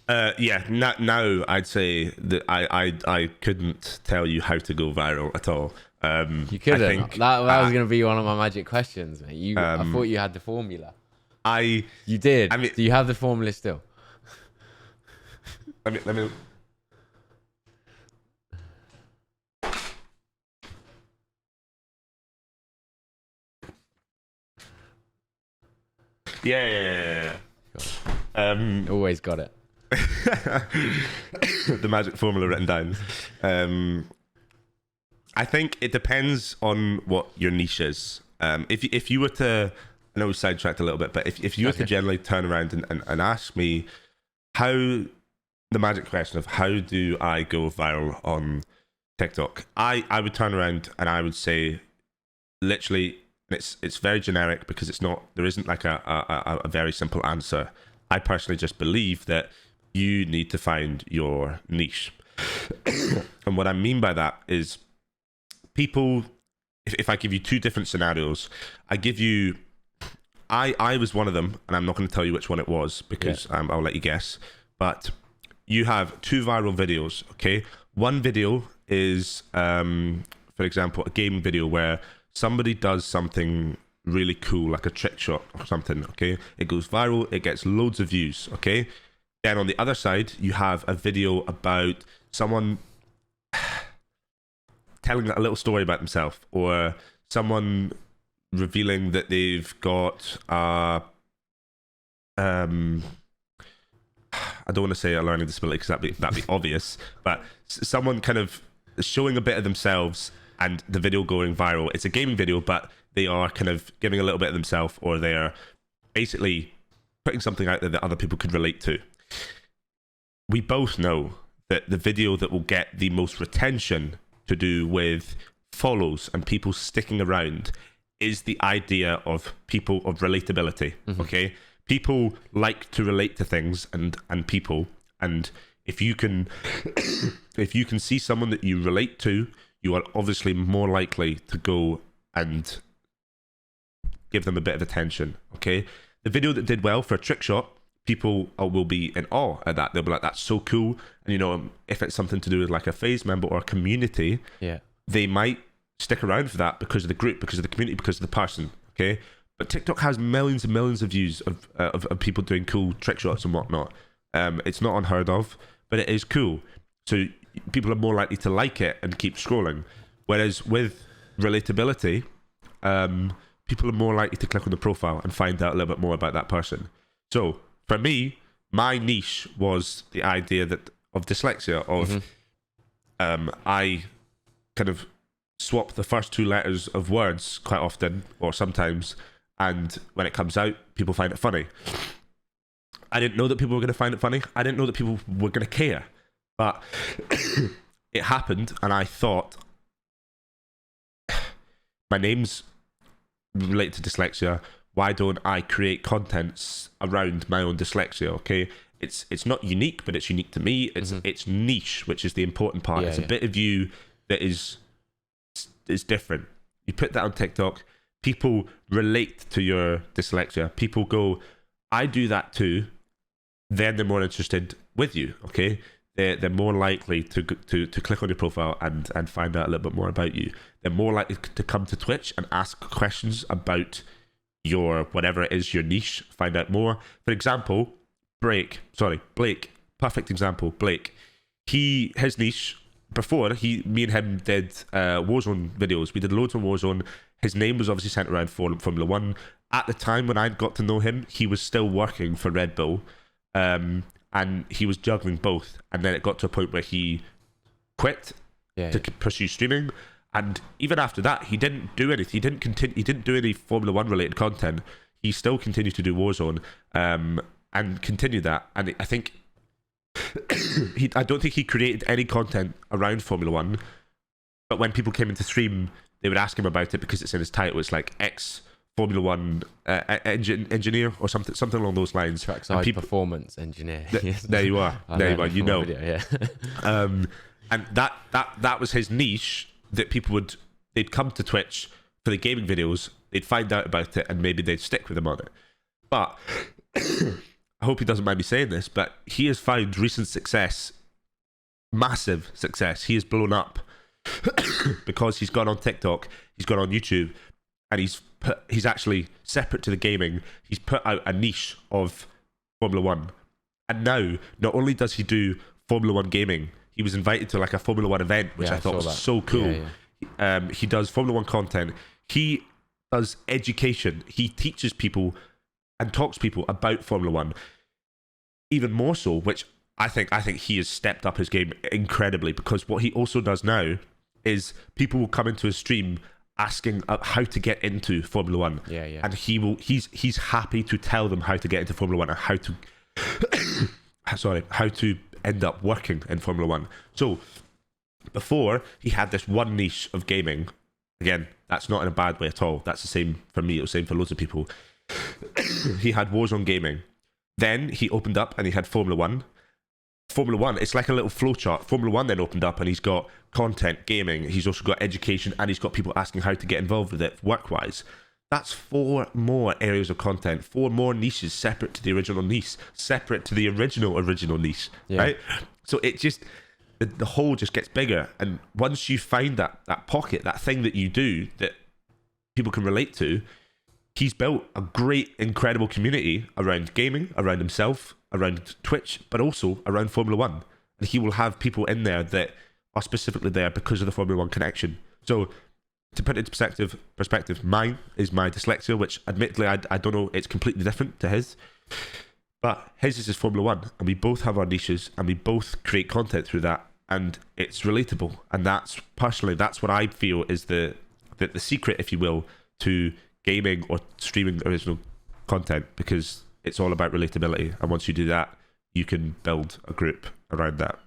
Yeah, now I'd say that I couldn't tell you how to go viral at all. You I couldn't. think That was going to be one of my magic questions, mate. I thought you had the formula. I You did. I mean Do you have the formula still? let me yeah. Always got it. The magic formula written down. I think it depends on what your niche is. If you were to, I know we sidetracked a little bit, but if you were to generally turn around and ask me how, the magic question of how do I go viral on TikTok, I would turn around and I would say, literally, it's very generic because there isn't like a very simple answer. I personally just believe that you need to find your niche. And what I mean by that is people, if I give you two different scenarios, I was one of them, and I'm not going to tell you which one it was because I'll let you guess. But you have two viral videos, okay? One video is, for example, a game video where somebody does something really cool, like a trick shot or something, okay? It goes viral, it gets loads of views, okay? Then on the other side, you have a video about someone telling a little story about themselves, or someone revealing that they've got I don't want to say a learning disability because that'd be obvious, but someone kind of showing a bit of themselves and the video going viral. It's a gaming video, but they are kind of giving a little bit of themselves, or they're basically putting something out there that other people could relate to. We both know that the video that will get the most retention to do with follows and people sticking around is the idea of people of relatability. Okay, people like to relate to things and people, and if you can if you can see someone that you relate to, you are obviously more likely to go and give them a bit of attention. Okay, the video that did well for a trick shot, people will be in awe at that. They'll be like, that's so cool. And you know, if it's something to do with like a FaZe member or a community, they might stick around for that because of the group, because of the community, because of the person. Okay, but TikTok has millions and millions of views of people doing cool trick shots and whatnot. It's not unheard of, but it is cool. So people are more likely to like it and keep scrolling. Whereas with relatability, people are more likely to click on the profile and find out a little bit more about that person. So for me, my niche was the idea that of dyslexia, of I kind of swap the first two letters of words quite often, or sometimes, and when it comes out, people find it funny. I didn't know that people were going to find it funny. I didn't know that people were going to care, but it happened, and I thought, my name's related to dyslexia. Why don't I create contents around my own dyslexia? Okay, it's not unique, but it's unique to me. It's niche, which is the important part. It's a bit of you that is different. You put that on TikTok, people relate to your dyslexia. People go, I do that too. Then they're more interested with you. Okay, they're more likely to click on your profile and find out a little bit more about you. They're more likely to come to Twitch and ask questions about your whatever it is, your niche, find out more. For example, Blake, perfect example, Blake. His niche, before, me and him did Warzone videos. We did loads on Warzone. His name was obviously sent around for Formula One. At the time when I got to know him, he was still working for Red Bull, and he was juggling both. And then it got to a point where he quit to pursue streaming. And even after that, he didn't do anything. He didn't do any Formula One related content. He still continued to do Warzone, and continue that. And I think I don't think he created any content around Formula One. But when people came into stream, they would ask him about it because it's in his title. It's like ex Formula One engineer or something along those lines. Trackside performance engineer. There you are. There you are. You know. Video, And that was his niche. That they'd come to Twitch for the gaming videos, they'd find out about it, and maybe they'd stick with him on it. But I hope he doesn't mind me saying this, but he has found recent success, massive success. He has blown up because he's gone on TikTok, he's gone on YouTube, and he's actually separate to the gaming. He's put out a niche of Formula One, and now not only does he do Formula One gaming, he was invited to like a Formula One event, which I thought was so cool. He does Formula One content. He does education. He teaches people and talks to people about Formula One. Even more so, which I think he has stepped up his game incredibly, because what he also does now is people will come into his stream asking how to get into Formula One. And he's happy to tell them how to get into Formula One and how to how to end up working in Formula One. So before, he had this one niche of gaming. Again, that's not in a bad way at all. That's the same for me. It was the same for loads of people. He had Warzone gaming. Then he opened up and he had Formula One. Formula One, it's like a little flowchart. Formula One then opened up and he's got content, gaming. He's also got education, and he's got people asking how to get involved with it work-wise. That's 4 more areas of content, 4 more niches separate to the original niche, separate to the original niche, right? So it just, the hole just gets bigger. And once you find that pocket, that thing that you do that people can relate to, he's built a great, incredible community around gaming, around himself, around Twitch, but also around Formula One. And he will have people in there that are specifically there because of the Formula One connection. So to put it into perspective, mine is my dyslexia, which admittedly I don't know, it's completely different to his. But his is Formula One, and we both have our niches, and we both create content through that, and it's relatable. And that's what I feel is the secret, if you will, to gaming or streaming original content, because it's all about relatability. And once you do that, you can build a group around that.